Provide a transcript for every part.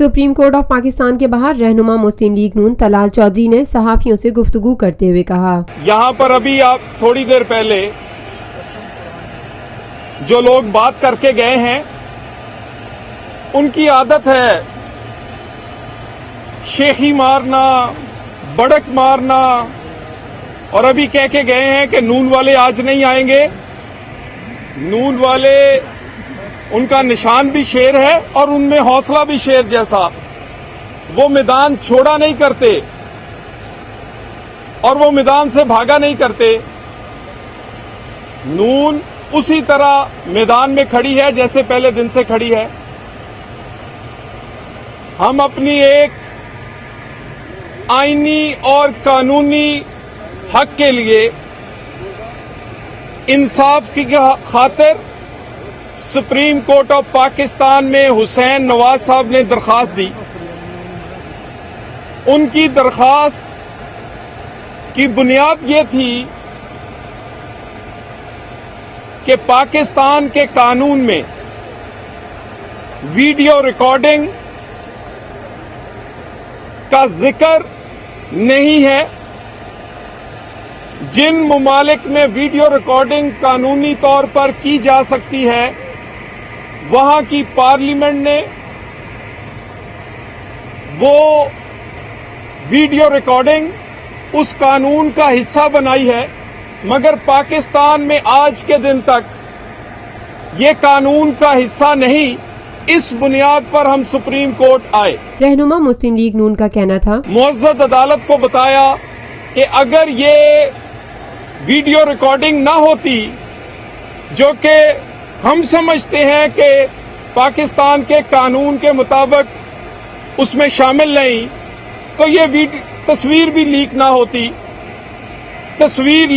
Supreme court of Pakistan के बाहर रहनुमा मुस्लिम लीग नून तलाल चौधरी ने सहाफियों से गुफ्तगू करते हुए कहा, यहाँ पर अभी आप थोड़ी देर पहले जो लोग बात करके गए हैं उनकी आदत है शेखी मारना, बड़क मारना, और अभी कह के गए हैं कि नून वाले आज नहीं आएंगे। नून वाले उनका निशान भी शेर है और उनमें हौसला भी शेर जैसा। वो मैदान छोड़ा नहीं करते और वो मैदान से भागा नहीं करते। नून उसी तरह मैदान में खड़ी है जैसे पहले दिन से खड़ी है। हम अपनी एक आईनी और कानूनी हक के लिए इंसाफ की खातिर सुप्रीम कोर्ट ऑफ पाकिस्तान में हुसैन नवाज साहब ने दरखास्त दी। उनकी दरखास्त की बुनियाद ये थी कि पाकिस्तान के कानून में वीडियो रिकॉर्डिंग का जिक्र नहीं है। जिन मुमालिक में वीडियो रिकॉर्डिंग कानूनी तौर पर की जा सकती है, वहां की पार्लियामेंट ने वो वीडियो रिकॉर्डिंग उस कानून का हिस्सा बनाई है, मगर पाकिस्तान में आज के दिन तक ये कानून का हिस्सा नहीं। इस बुनियाद पर हम सुप्रीम कोर्ट आए। रहनुमा मुस्लिम लीग नून का कहना था, मुअज़्ज़ज़ अदालत को बताया कि अगर ये वीडियो रिकॉर्डिंग ना होती, जो कि हम समझते हैं कि पाकिस्तान के कानून के मुताबिक उसमें शामिल नहीं, तो ये तस्वीर भी लीक ना होती। तस्वीर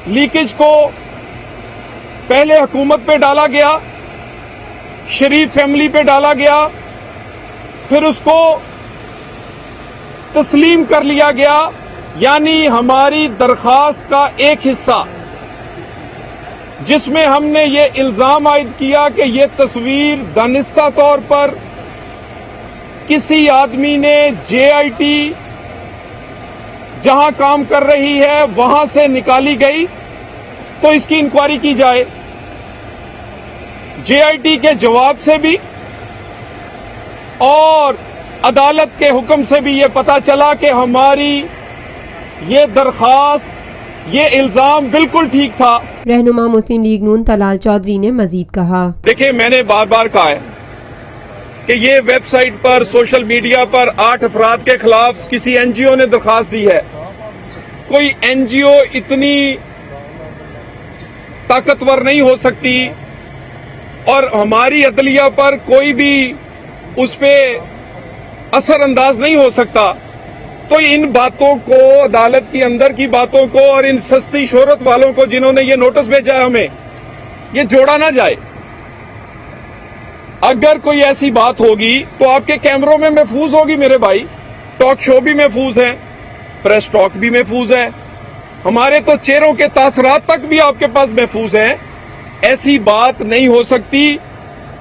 लीकेज को पहले हुकूमत पे डाला गया, शरीफ फैमिली पे डाला गया, फिर उसको तस्लीम कर लिया गया। यानी हमारी दरखास्त का एक हिस्सा जिसमें हमने ये इल्जाम आयद किया कि ये तस्वीर दानिस्ता तौर पर किसी आदमी ने जेआईटी जहां काम कर रही है वहां से निकाली गई, तो इसकी इंक्वायरी की जाए। जेआईटी के जवाब से भी और अदालत के हुक्म से भी ये पता चला कि हमारी ये दरखास्त, ये इल्जाम बिल्कुल ठीक था। रहनुमा मुस्लिम लीग नून तलाल चौधरी ने मजीद कहा, देखिए, मैंने बार बार कहा है कि ये वेबसाइट पर, सोशल मीडिया पर 8 अफराद के खिलाफ किसी एनजीओ ने दरखास्त दी है। कोई एनजीओ इतनी ताकतवर नहीं हो सकती और हमारी अदलिया पर कोई भी उस पे असर अंदाज नहीं हो सकता। तो इन बातों को, अदालत की अंदर की बातों को और इन सस्ती शोहरत वालों को जिन्होंने ये नोटिस भेजा है हमें, ये जोड़ा ना जाए। अगर कोई ऐसी बात होगी तो आपके कैमरों में महफूज होगी मेरे भाई। टॉक शो भी महफूज है, प्रेस टॉक भी महफूज है, हमारे तो चेहरों के तासरात तक भी आपके पास महफूज हैं। ऐसी बात नहीं हो सकती।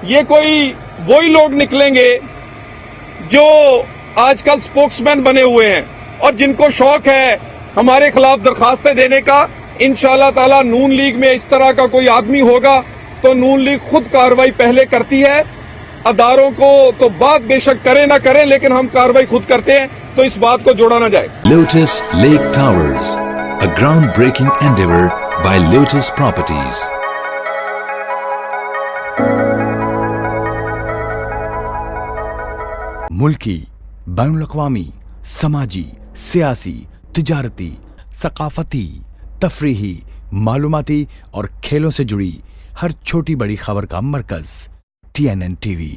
ये कोई वही लोग निकलेंगे जो आजकल स्पोक्समैन बने हुए हैं और जिनको शौक है हमारे खिलाफ दरखास्तें देने का। इंशाअल्लाह ताला नून लीग में इस तरह का कोई आदमी होगा तो नून लीग खुद कार्रवाई पहले करती है। अदारों को तो बात बेशक करें ना करें, लेकिन हम कार्रवाई खुद करते हैं, तो इस बात को जोड़ा ना जाए। Lotus Lake Towers, a groundbreaking endeavor by Lotus Properties. मुल्की, बैनुल-अक़वामी, समाजी, सियासी, तिजारती, सकाफती, तफरीही, मालूमाती और खेलों से जुड़ी हर छोटी बड़ी खबर का मरकज TNN TV।